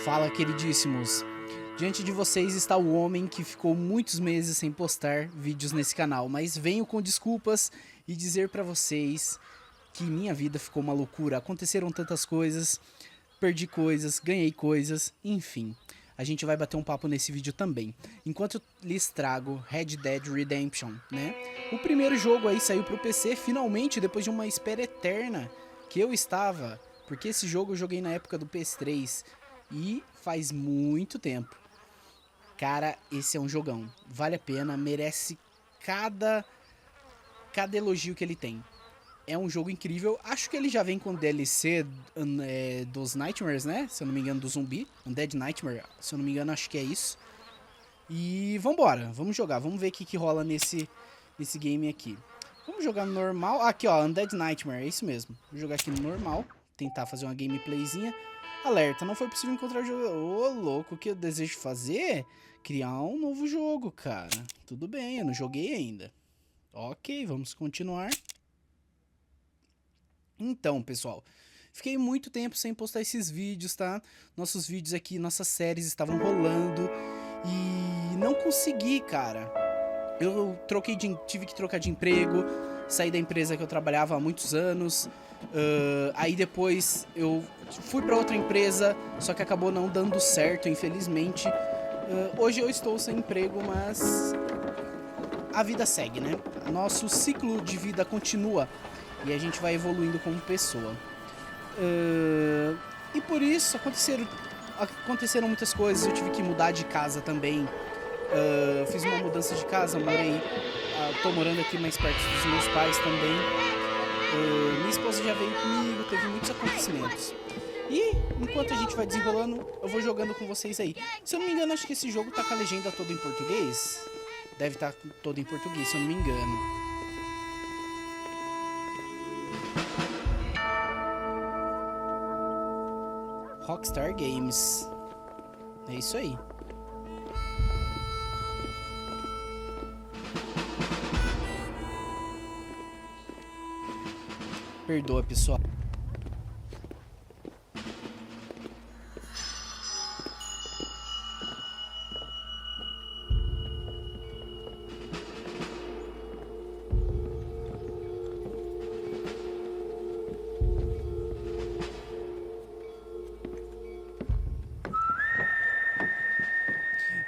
Fala, queridíssimos! Diante de vocês está o homem que ficou muitos meses sem postar vídeos nesse canal, mas venho com desculpas e dizer pra vocês que minha vida ficou uma loucura. Aconteceram tantas coisas, perdi coisas, ganhei coisas, enfim. A gente vai bater um papo nesse vídeo também. Enquanto eu lhes trago Red Dead Redemption, né? O primeiro jogo aí saiu pro PC, finalmente, depois de uma espera eterna que eu estava. Porque esse jogo eu joguei na época do PS3 e faz muito tempo. Cara, esse é um jogão. Vale a pena, merece cada elogio que ele tem. É um jogo incrível. Acho que ele já vem com DLC dos Nightmares, né? Se eu não me engano, do zumbi. Undead Nightmare, se eu não me engano, acho que é isso. E vambora, vamos jogar. Vamos ver o que rola nesse game aqui. Vamos jogar no normal. Aqui, ó, Undead Nightmare, é isso mesmo. Vou jogar aqui no normal. Tentar fazer uma gameplayzinha. Alerta, não foi possível encontrar o jogo. Ô, louco, o que eu desejo fazer? Criar um novo jogo, cara. Tudo bem, eu não joguei ainda. Ok, vamos continuar. Então, pessoal, fiquei muito tempo sem postar esses vídeos, tá? Nossos vídeos aqui, nossas séries estavam rolando e não consegui, cara. Eu tive que trocar de emprego, saí da empresa que eu trabalhava há muitos anos. Aí depois eu fui para outra empresa, só que acabou não dando certo, infelizmente. Hoje eu estou sem emprego, mas a vida segue, né? Nosso ciclo de vida continua. E a gente vai evoluindo como pessoa. E por isso aconteceram muitas coisas. Eu tive que mudar de casa também. Fiz uma mudança de casa, tô morando aqui mais perto dos meus pais também. Minha esposa já veio comigo, teve muitos acontecimentos. E enquanto a gente vai desenrolando, eu vou jogando com vocês aí. Se eu não me engano, acho que esse jogo tá com a legenda toda em português. Deve estar toda em português, se eu não me engano. Rockstar Games. É isso aí. Perdoa, pessoal.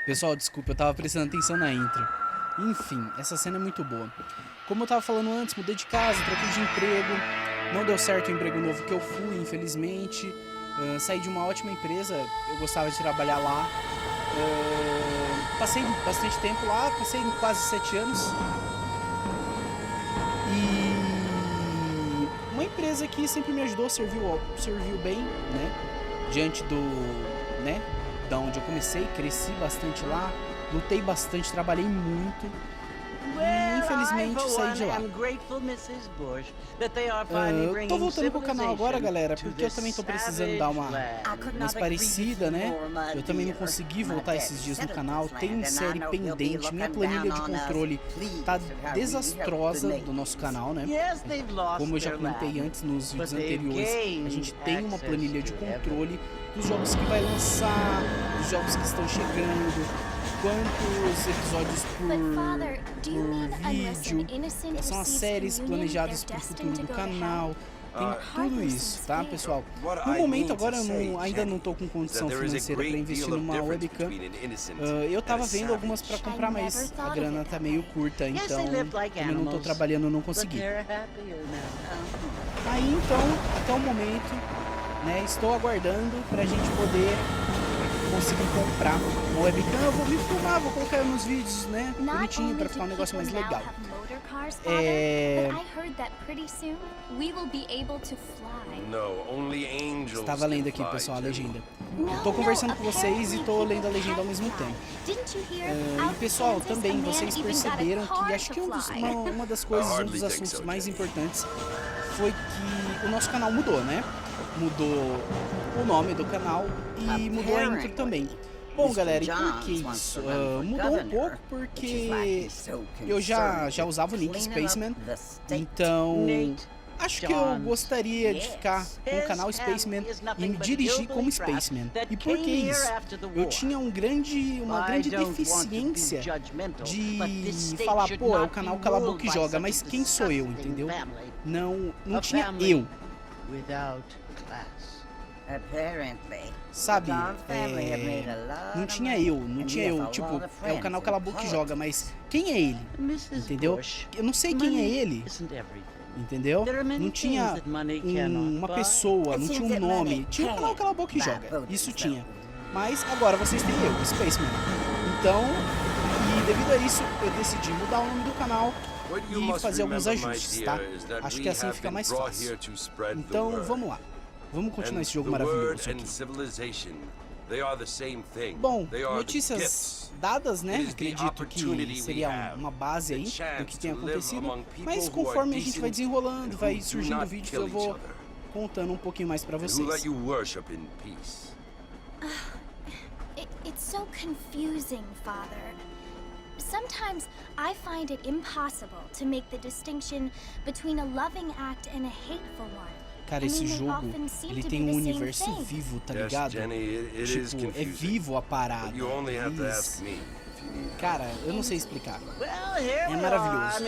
Pessoal, desculpa, eu tava prestando atenção na intro. Enfim, essa cena é muito boa. Como eu tava falando antes, mudei de casa, troquei de emprego. Não deu certo o emprego novo que eu fui, infelizmente. Saí de uma ótima empresa, eu gostava de trabalhar lá. Passei bastante tempo lá, passei quase 7 anos. E uma empresa que sempre me ajudou, serviu bem, né? Diante da onde eu comecei, cresci bastante lá, lutei bastante, trabalhei muito e infelizmente saí de lá. Tô voltando pro canal agora, galera, porque eu também tô precisando dar uma mais parecida, né? Eu também não consegui voltar esses dias no canal, tem série pendente, minha planilha de controle tá desastrosa do nosso canal, né? Como eu já comentei antes nos vídeos anteriores, a gente tem uma planilha de controle dos jogos que vai lançar, dos jogos que estão chegando, quantos episódios por vídeo, são as séries planejadas para o futuro do canal, tem tudo isso, tá, pessoal? No momento agora eu ainda não tô com condição financeira para investir numa webcam. Eu tava vendo algumas para comprar, mas a grana tá meio curta, então como eu não tô trabalhando eu não consegui. Aí então, até o momento, né, estou aguardando pra gente poder conseguir comprar uma webcam. Eu vou me filmar, vou colocar nos vídeos, né, bonitinho, pra ficar um negócio mais legal. Estava lendo aqui, pessoal, a legenda. Tô conversando com vocês e tô lendo a legenda ao mesmo tempo. E pessoal, também vocês perceberam que acho que uma das coisas, um dos assuntos mais importantes foi que o nosso canal mudou, né? Mudou o nome do canal e mudou a intro também. Bom, galera, e por que isso? Mudou um pouco porque eu já usava o nick Spaceman, então Acho que eu gostaria de ficar com o canal Spaceman e me dirigir como Spaceman. E por que isso? Eu tinha uma grande deficiência de falar, pô, é o canal Cala a Boca e Joga, mas quem sou eu, entendeu? Não tinha eu. Sabe, não tinha eu, tipo, é o canal Cala a Boca e Joga, mas quem é ele, entendeu? Eu não sei quem é ele, entendeu? Não tinha uma pessoa, não tinha um nome, tinha o canal Cala a Boca e Joga, isso tinha. Mas agora vocês têm eu, Spaceman. Então, e devido a isso, eu decidi mudar o nome do canal e fazer alguns ajustes, tá? Acho que assim fica mais fácil. Então, vamos lá. Vamos continuar esse jogo maravilhoso aqui. Bom, notícias dadas, né? Acredito que seria uma base aí do que tem acontecido. Mas conforme a gente vai desenrolando, vai surgindo vídeos, eu vou contando um pouquinho mais pra vocês. It's so confusing, Father. Sometimes I find it impossible to make the distinction between a loving act and a hateful one. Cara, esse jogo, ele tem um universo vivo, tá ligado? Tipo, é vivo a parada. Cara, eu não sei explicar. É maravilhoso.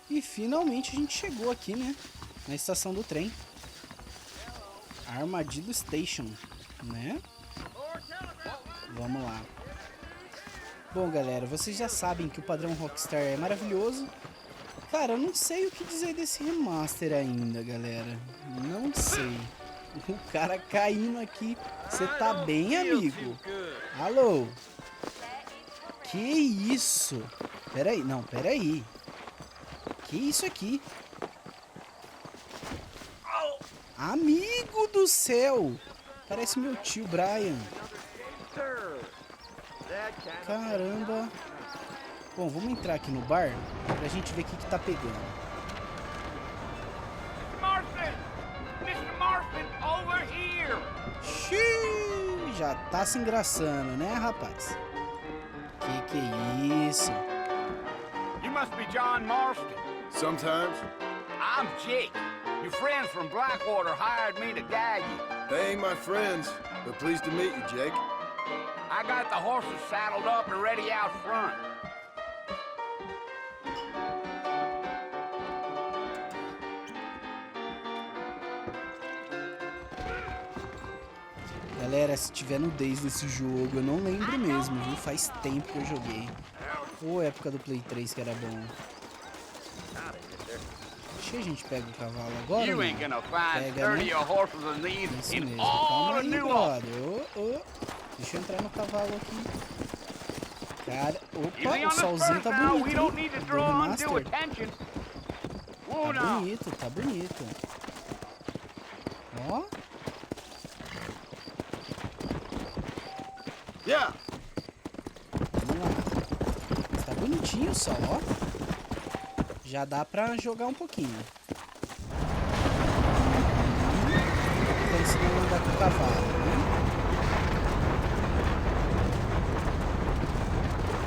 E finalmente a gente chegou aqui, né? Na estação do trem. Armadillo Station, né? Vamos lá. Bom, galera, vocês já sabem que o padrão Rockstar é maravilhoso. Cara, eu não sei o que dizer desse remaster ainda, galera. Não sei. O cara caindo aqui. Você tá bem, amigo? Alô? Que isso? Peraí, não, peraí. Que isso aqui? Amigo do céu! Parece meu tio Brian. Caramba. Bom, vamos entrar aqui no bar pra gente ver o que tá pegando. Xiii, já tá se engraçando, né, rapaz? Que é isso? You must be John Marston. Sometimes. I'm Jake. Your friends from Blackwater hired me to guide you. They ain't my friends, but pleased to meet you, Jake. I got the horses saddled up and ready out front. Galera, se tiver nudez nesse jogo, eu não lembro mesmo, viu? Faz tempo que eu joguei. Ou época do Play 3 que era bom. Acho que a gente pega o cavalo agora, You não? ain't gonna find Pega, né? 30 horses of these Isso in mesmo. all Calma the aí, New brother. Deixa eu entrar no cavalo aqui. Cara, Easy opa, on o the solzinho spurs tá now. We bonito, don't hein? need to Do draw undue remaster. attention. Tá Whoa, now. bonito, tá bonito. Ó. Yeah. Vamos lá. Tá bonitinho só, ó. Já dá pra jogar um pouquinho. Tô ensinando a andar com o cavalo, né?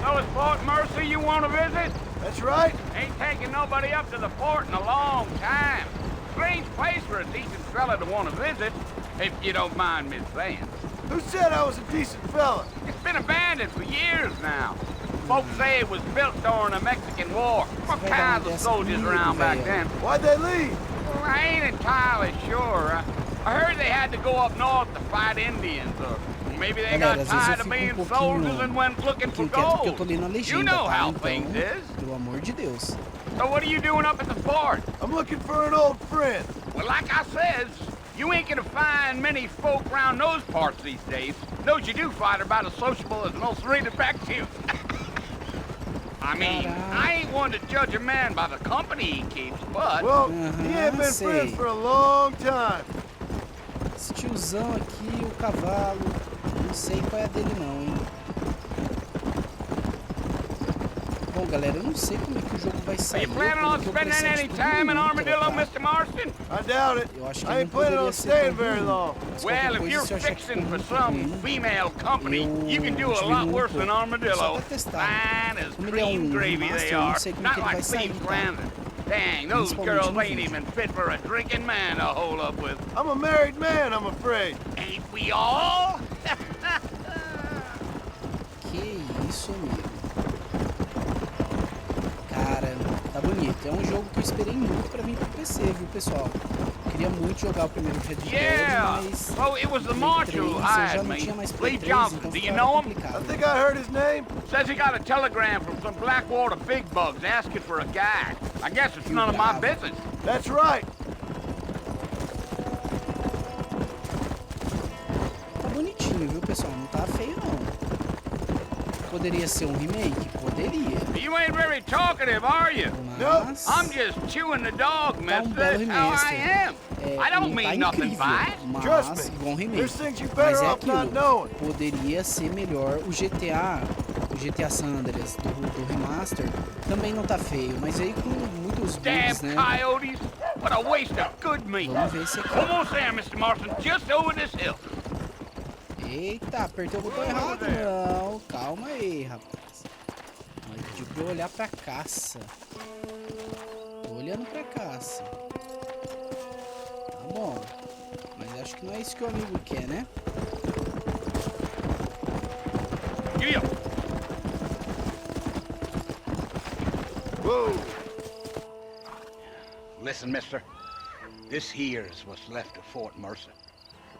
So it's Fort Mercy you want to visit? That's right. Ain't taking nobody up to the fort in a long time. Strange place for a decent fella to want to visit, if you don't mind me saying. Who said I was a decent fella? It's been abandoned for years now. Folks say it was built during the Mexican War. What kinds of soldiers around back then? Why'd they leave? Well, I ain't entirely sure. I heard they had to go up north to fight Indians, or maybe they Galera, got às vezes tired eu of fico being um soldiers and went looking for pouquinho quieto porque eu gold. tô lendo a legenda, You know tá? how Então, things is. pelo amor de Deus. So what are you doing up at the fort? I'm looking for an old friend. Well, like I says, you ain't gonna find many folk around those parts these days. Those you do find are about as sociable as most rated back to you. I mean, I ain't one to judge a man by the company he keeps, but... Well, he ain't been sei. friends for a long time. Esse tiozão aqui, o cavalo, não sei qual é a dele não, hein? Bom, galera, eu não sei como é que o jogo vai Are sair. you planning on porque eu spending pressenti any tudo time in muito, Armadillo, tá? Mr. Marston? I doubt it. Eu acho que I ele ain't não planning poderia on ser staying tão very ruim. long. Mas Well, qualquer if coisa, you're se eu achar que fixing ficou for muito some ruim, female company, you can do a diminuo lot um worse than pouco. Só Armadillo. pra testar. Fine as Como ele é cream gravy remaster, they eu não are. sei como Not que ele vai like sair, Cleve tá? Grandin. Dang, those Principalmente girls no ain't vídeo. even fit for a drinking man to hole up with. I'm a married man, I'm afraid. Ain't we all? Que isso, amigo. Cara, tá bonito. É um jogo que eu esperei muito pra vir pro PC, viu, pessoal? Eu queria muito jogar o primeiro Red Dead, Yeah. mas... Oh, it was the Play marshal 3, who eu já hired não me. tinha mais Play Lee 3, Johnson, então do you ficava know him? I complicado. think I heard his name. Says he got a telegram from some Blackwater big bugs asking for a guy. I guess it's none of my business. That's right. Tá bonitinho, viu, pessoal? Não tá feio, não. Poderia ser um remake? Poderia. You ain't very talkative, are you? Mas... I'm just chewing the dog, Tá um mister. belo That's how I remaster. am. É, I don't não tá mean nothing incrível, by it. Trust mas me, igual um remake. there's things you Mas better é off not aquilo, knowing. poderia ser melhor. O GTA San Andreas do remaster também não tá feio, mas veio com muitos Damn bugs, né? coyotes. What a waste of good meat. Vamos ver esse aqui. Almost there, Mr. Marston. Just over this hill. Eita, apertei o botão errado. Não, calma aí, rapaz. Ele pediu pra eu olhar pra caça. Tô olhando pra caça. Tá bom. Mas acho que não é isso que o amigo quer, né? Yeah. Whoa. Listen, mister. This here's what's left of Fort Mercer.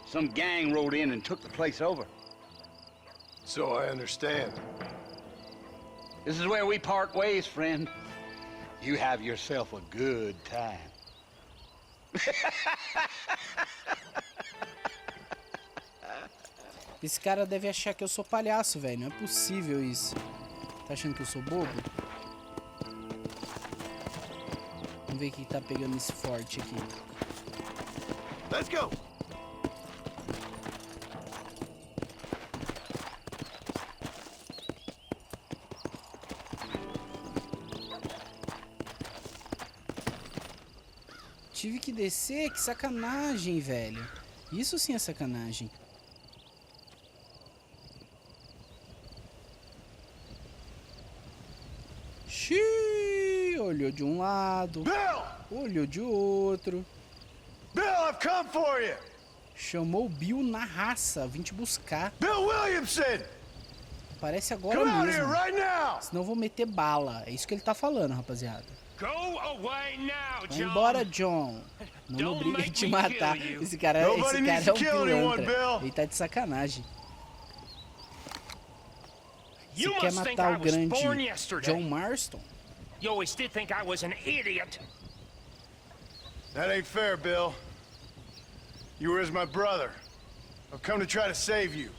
Some gang rode in and took the place over. So I understand. This is where we part ways, friend. You have yourself a good time. Esse cara deve achar que eu sou palhaço, velho. Não é possível isso. Tá achando que eu sou bobo? Vamos ver quem tá pegando esse forte aqui. Let's go. Tive que descer? Que sacanagem, velho. Isso sim é sacanagem. Xiii, olhou de um lado, Bill! olhou de outro. Bill, I've come for you. Chamou o Bill na raça, vim te buscar. Bill Williamson! Parece agora Come out here mesmo. right now! Senão eu vou meter bala. É isso que ele tá falando, rapaziada. Go away now, Vai John. embora, John. Não me Don't obriga a make te me matar. kill you. Esse cara Nobody é needs um to kill anyone, pilantra. Bill. Ele tá de sacanagem. Você You quer must think matar I o was grande born yesterday. John Marston? You always did think I was an idiot. That ain't fair, Bill. You were as my brother. I've come to try to save you.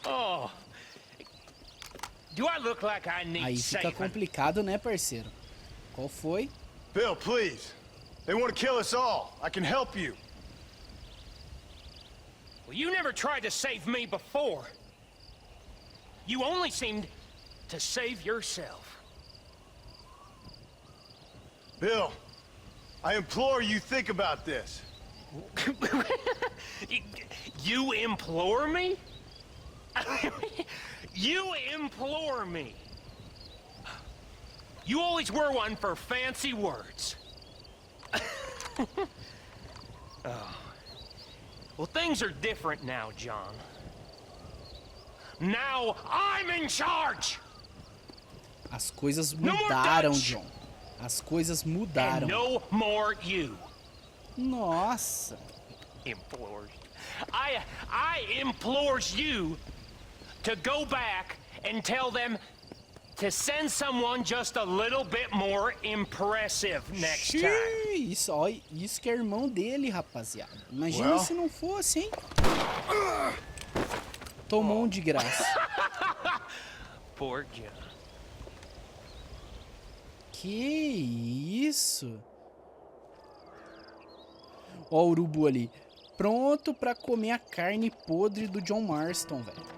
Oh. Do I look like I need Aí fica saving? complicado, né, parceiro? Qual foi? Bill, please. They want to kill us all. I can help you. Well, you never tried to save me before. You only seemed to save yourself. Bill, I implore you think about this. You implore me? You implore me. You always were one for fancy words. Oh. Well, things are different now, John. Now I'm in charge. As coisas No more mudaram, Dutch. John. As coisas And mudaram. no more you. Nossa. Implores. I implores you to go back and tell them to send someone just a little bit more impressive next time. Xiii, isso, ó, isso que é irmão dele, rapaziada. Imagina Well. se não fosse, hein? Tomou um de graça. Poor John. Que isso? Ó o urubu ali. Pronto pra comer a carne podre do John Marston, velho.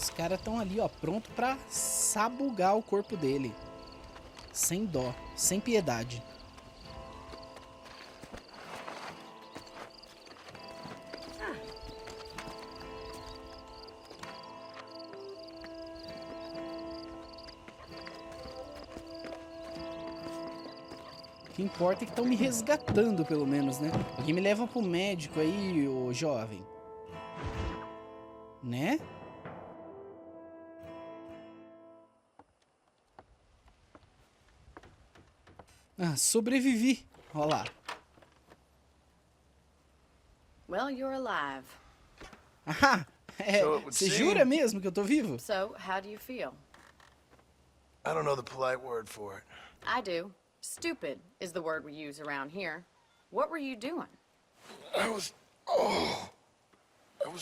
Os caras estão ali, ó, pronto pra sabugar o corpo dele. Sem dó, sem piedade. O que importa é que estão me resgatando, pelo menos, né? Alguém me leva pro médico aí, ô jovem. Né? Ah, sobrevivi. Olha lá. Well, you're alive. Ah, é, So it would você seem- jura mesmo que eu tô vivo? So, how do you feel? I don't know the polite word for it. I do. Stupid is the word we use around here. What were you doing? I was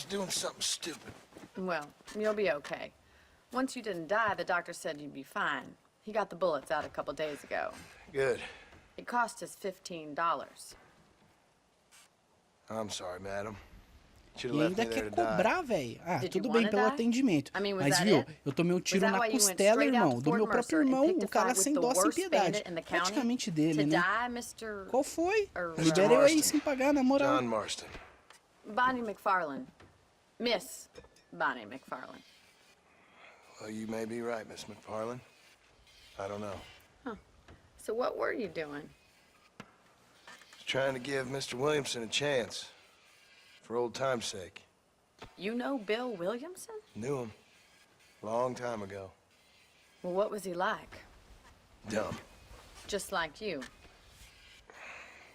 doing something stupid. Well, you'll be okay. Once you didn't die, the doctor said you'd be fine. He got the bullets out a couple days ago. Good. It cost us $15. I'm sorry, madam. Should E have left ainda me there quer to die. cobrar, velho. Ah, Did tudo you bem wanna pelo die? atendimento. I mean, was Mas that viu, it? eu tomei um tiro Was that na why you went costela, straight out irmão. to Do Fort meu próprio Mercer and irmão. picked O a cara fight sem with dó, the sem worst piedade. bandit in the county? Praticamente dele, To né? die, Mr. Qual foi? Or, Libera eu aí Marston. sem pagar, na moral. John Marston. Bonnie McFarlane. Miss Bonnie McFarlane. Well, you may be right, Miss McFarlane. I don't know. So what were you doing? Trying to give Mr. Williamson a chance. For old time's sake. You know Bill Williamson? Knew him. Long time ago. Well, what was he like? Dumb. Just like you.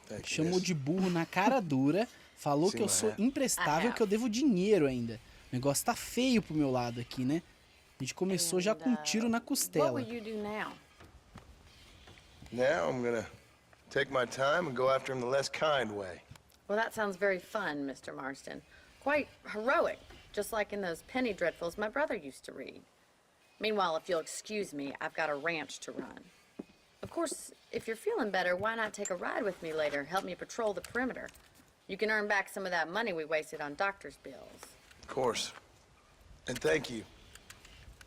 Thank you, Chamou miss. de burro na cara dura. Falou Sim, que eu mas sou é. imprestável, que eu devo dinheiro ainda. O negócio tá feio pro meu lado aqui, né? A gente começou já com um tiro na What costela. will you do now? Now I'm gonna take my time and go after him the less kind way. Well, that sounds very fun, Mr. Marston. Quite heroic, just like in those penny dreadfuls my brother used to read. Meanwhile, if you'll excuse me, I've got a ranch to run. Of course, if you're feeling better, why not take a ride with me later? Help me patrol the perimeter. You can earn back some of that money we wasted on doctor's bills. Of course. And thank you.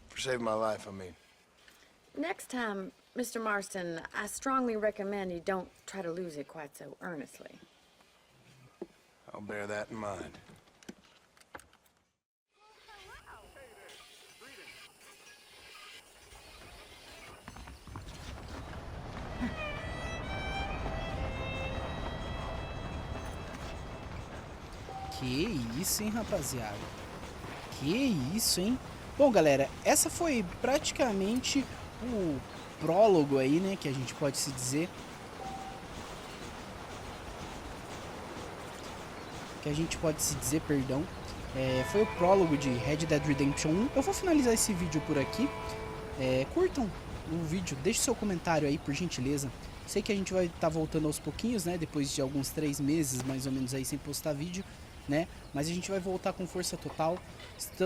For saving my life, I mean. Next time, Mr. Marston, I strongly recommend you don't try to lose it quite so earnestly. I'll bear that in mind. Que isso, hein, rapaziada? Que isso, hein? Bom, galera, essa foi praticamente o prólogo aí, né, que a gente pode se dizer. Perdão. Foi o prólogo de Red Dead Redemption 1. Eu vou finalizar esse vídeo por aqui. Curtam o vídeo, deixe seu comentário aí, por gentileza. Sei que a gente vai estar voltando aos pouquinhos, né, depois de alguns 3 meses, mais ou menos, aí sem postar vídeo, né, mas a gente vai voltar com força total.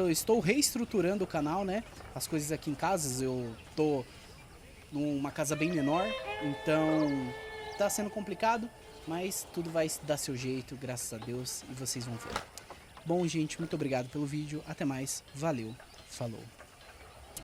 Estou reestruturando o canal, né, as coisas aqui em casa, eu tô numa casa bem menor, então tá sendo complicado, mas tudo vai dar seu jeito, graças a Deus, e vocês vão ver. Bom, gente, muito obrigado pelo vídeo, até mais, valeu, falou.